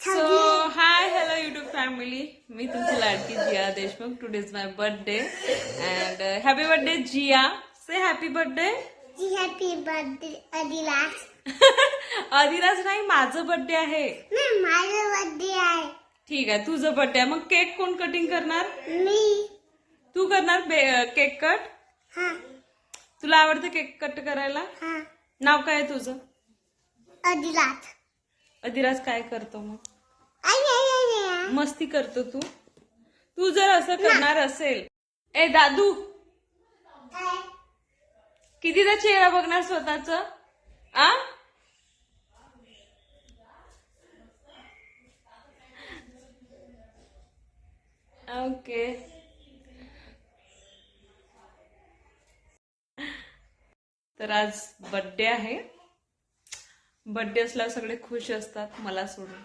So, hi, hello YouTube family. मी तुमची लाडकी जिया Deshmukh. Today is my birthday and happy birthday Jia. Say happy birthday. Happy birthday, Adidas. Adiraj नाही, माझं birthday आहे. नाही, माझा birthday आहे. ठीक आहे, तुझं बर्थडे आहे. मग केक कोण कटिंग करणार? मी. तू करणार केक कट? हा. तुला आवडतं केक कट करायला? हा. नाव काय आहे तुझं? Adidas. आदिराज काय करतो मग? आई. मस्ती करतो तू? तू जर असं करणार असेल, ए दादू, कितीदा चेहरा बघणार स्वतःच? आ? ओके. तर आज बर्थडे आहे. बर्थडे असल्यावर सगळे खुश असतात, मला सोडून.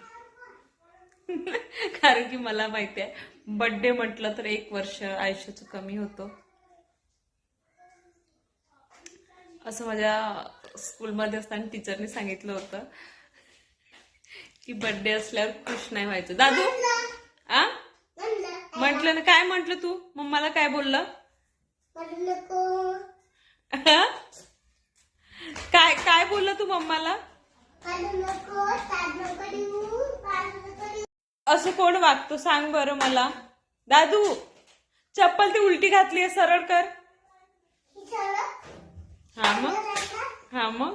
कारण की मला माहिती आहे, बर्थडे म्हटलं तर 1 वर्ष आयुष्याचं कमी होतं. असं माझ्या स्कूलमध्ये असताना टीचरनी सांगितलं होतं की बर्थडे असल्यावर खुश नाही व्हायचं. दादू, आ म्हटलं ना, काय म्हटलं तू? मम्माला काय बोललं? काय काय बोललं तू मम्माला? असं कोण वागतो सांग बरं मला. दादू, चप्पल ती उलटी घातली आहे, सरळ कर. हा मग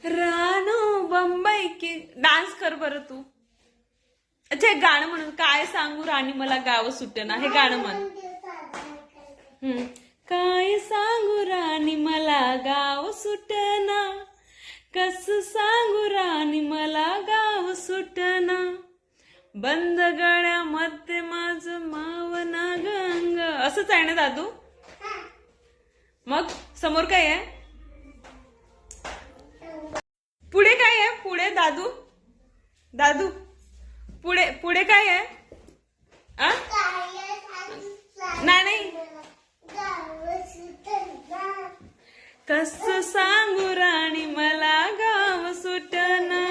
रानो बंबई की डान्स कर बरं तू. अच्छा, एक गाणं म्हणून काय सांगू राणी मला गाव सुटेना, हे गाणं म्हण. काय सांगू राणी मला गाव सुटना, कस सांगू राणी मला गाव सुटना, बंद गळ्यामध्ये माझं मावना गंग. असंच आहे ना दादू? मग समोर काय आहे? पुढे काय आहे? पुढे दादू, दादू, पुढे पुढे काय आहे? आ? नाही, कस सांगू राणी मला गाव सुटना.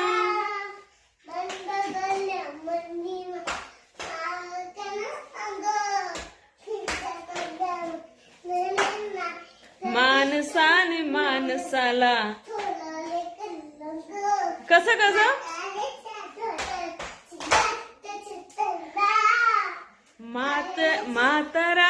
माणसाने माणसाला कसं म्हातारा